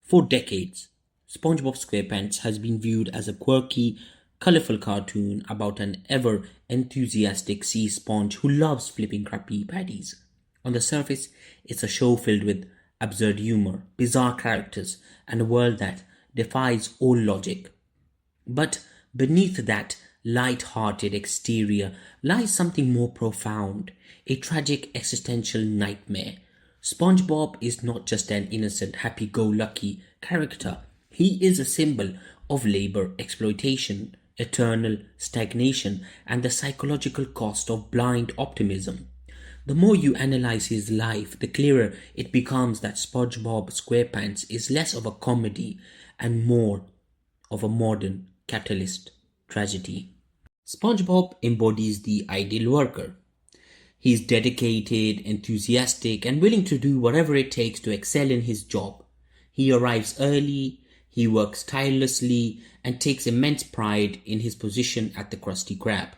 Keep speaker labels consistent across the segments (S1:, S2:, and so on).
S1: For decades, SpongeBob SquarePants has been viewed as a quirky, colorful cartoon about an ever enthusiastic sea sponge who loves flipping Krabby Patties. On the surface, it's a show filled with absurd humor, bizarre characters, and a world that defies all logic. But beneath that light-hearted exterior lies something more profound, a tragic existential nightmare. SpongeBob is not just an innocent, happy-go-lucky character. He is a symbol of labor exploitation, eternal stagnation, and the psychological cost of blind optimism. The more you analyze his life, the clearer it becomes that SpongeBob SquarePants is less of a comedy and more of a modern capitalist tragedy. SpongeBob embodies the ideal worker. He is dedicated, enthusiastic, and willing to do whatever it takes to excel in his job. He arrives early, he works tirelessly, and takes immense pride in his position at the Krusty Krab.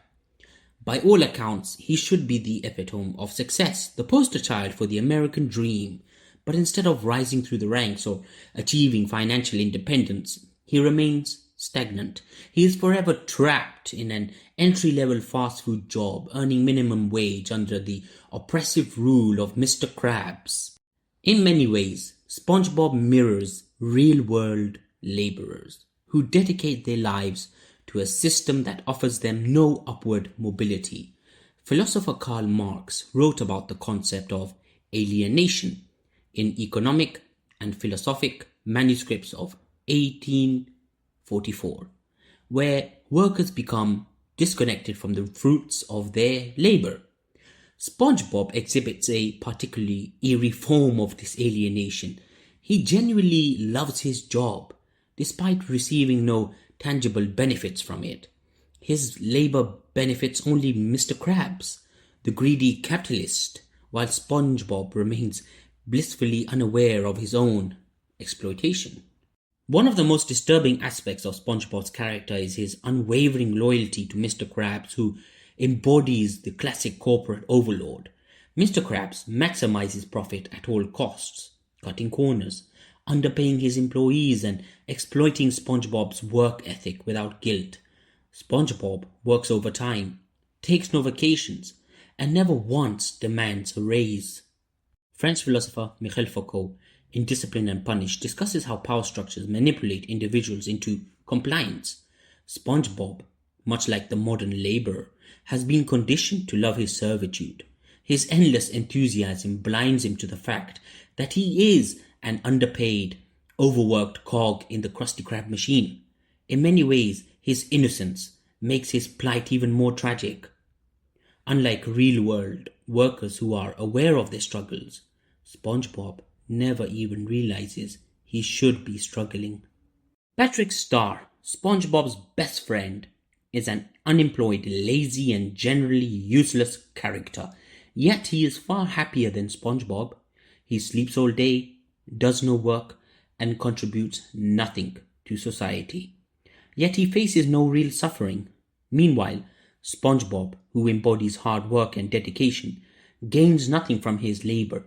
S1: By all accounts, he should be the epitome of success, the poster child for the American dream. But instead of rising through the ranks or achieving financial independence, he remains stagnant. He is forever trapped in an entry-level fast food job, earning minimum wage under the oppressive rule of Mr. Krabs. In many ways, SpongeBob mirrors real-world laborers who dedicate their lives to a system that offers them no upward mobility. Philosopher Karl Marx wrote about the concept of alienation in economic and philosophic manuscripts of 1844, where workers become disconnected from the fruits of their labor. SpongeBob exhibits a particularly eerie form of this alienation. He genuinely loves his job, despite receiving no tangible benefits from it. His labor benefits only Mr. Krabs, the greedy capitalist, while SpongeBob remains blissfully unaware of his own exploitation. One of the most disturbing aspects of SpongeBob's character is his unwavering loyalty to Mr. Krabs, who embodies the classic corporate overlord. Mr. Krabs maximizes profit at all costs, cutting corners, underpaying his employees, and exploiting SpongeBob's work ethic without guilt. SpongeBob works overtime, takes no vacations, and never once demands a raise. French philosopher Michel Foucault, in Discipline and Punish, discusses how power structures manipulate individuals into compliance. SpongeBob, much like the modern laborer, has been conditioned to love his servitude. His endless enthusiasm blinds him to the fact that he is an underpaid, overworked cog in the Krusty Krab machine. In many ways, his innocence makes his plight even more tragic. Unlike real-world workers who are aware of their struggles, SpongeBob never even realizes he should be struggling. Patrick Star, SpongeBob's best friend, is an unemployed, lazy, and generally useless character. Yet he is far happier than SpongeBob. He sleeps all day, does no work, and contributes nothing to society. Yet he faces no real suffering. Meanwhile, SpongeBob, who embodies hard work and dedication, gains nothing from his labor.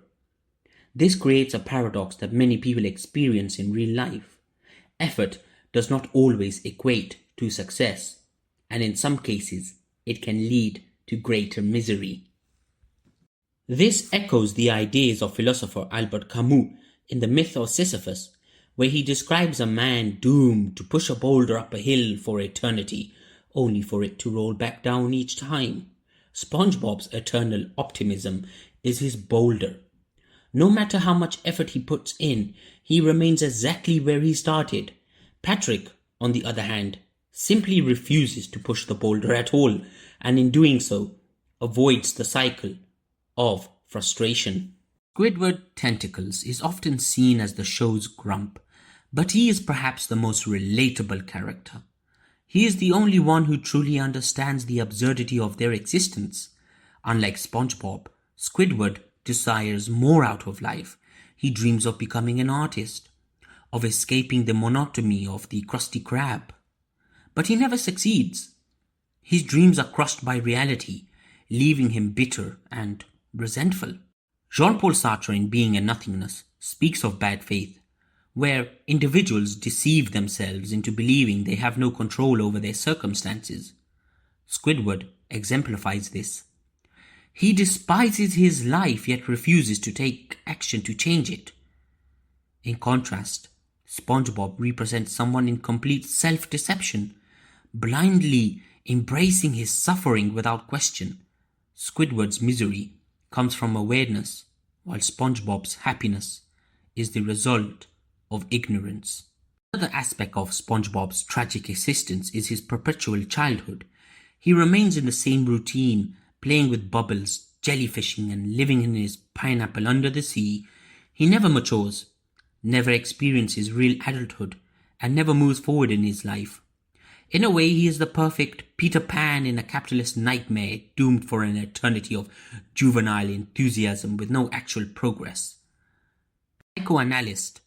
S1: This creates a paradox that many people experience in real life. Effort does not always equate to success, and in some cases, it can lead to greater misery. This echoes the ideas of philosopher Albert Camus in The Myth of Sisyphus, where he describes a man doomed to push a boulder up a hill for eternity, only for it to roll back down each time. SpongeBob's eternal optimism is his boulder. No matter how much effort he puts in, he remains exactly where he started. Patrick, on the other hand, simply refuses to push the boulder at all, and in doing so, avoids the cycle of frustration. Squidward Tentacles is often seen as the show's grump, but he is perhaps the most relatable character. He is the only one who truly understands the absurdity of their existence. Unlike SpongeBob, Squidward desires more out of life. He dreams of becoming an artist, of escaping the monotony of the Krusty Krab. But he never succeeds. His dreams are crushed by reality, leaving him bitter and resentful. Jean-Paul Sartre, in Being and Nothingness, speaks of bad faith. where individuals deceive themselves into believing they have no control over their circumstances. Squidward exemplifies this. He despises his life yet refuses to take action to change it. In contrast, SpongeBob represents someone in complete self-deception, blindly embracing his suffering without question. Squidward's misery comes from awareness, while SpongeBob's happiness is the result of ignorance. Another aspect of SpongeBob's tragic existence is his perpetual childhood. He remains in the same routine, playing with bubbles, jellyfishing, and living in his pineapple under the sea. He never matures, never experiences real adulthood, and never moves forward in his life. In a way, he is the perfect Peter Pan in a capitalist nightmare, doomed for an eternity of juvenile enthusiasm with no actual progress. Psychoanalyst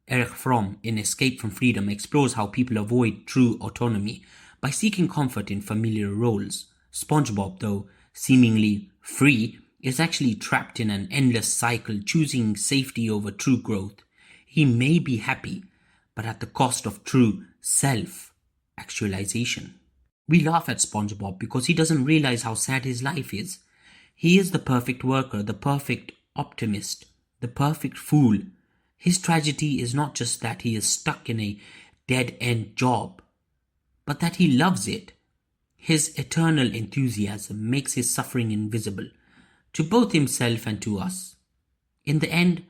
S1: Erich Fromm in Escape from Freedom explores how people avoid true autonomy by seeking comfort in familiar roles. SpongeBob, though seemingly free, is actually trapped in an endless cycle, choosing safety over true growth. He may be happy, but at the cost of true self-actualization. We laugh at SpongeBob because he doesn't realize how sad his life is. He is the perfect worker, the perfect optimist, the perfect fool. His tragedy is not just that he is stuck in a dead-end job, but that he loves it. His eternal enthusiasm makes his suffering invisible, to both himself and to us. In the end,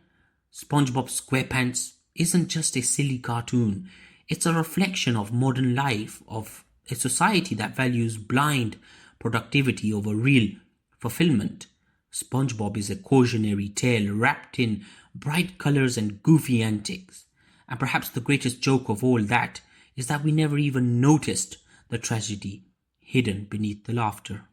S1: SpongeBob SquarePants isn't just a silly cartoon. It's a reflection of modern life, of a society that values blind productivity over real fulfillment. SpongeBob is a cautionary tale wrapped in bright colors and goofy antics. And perhaps the greatest joke of all that is that we never even noticed the tragedy hidden beneath the laughter.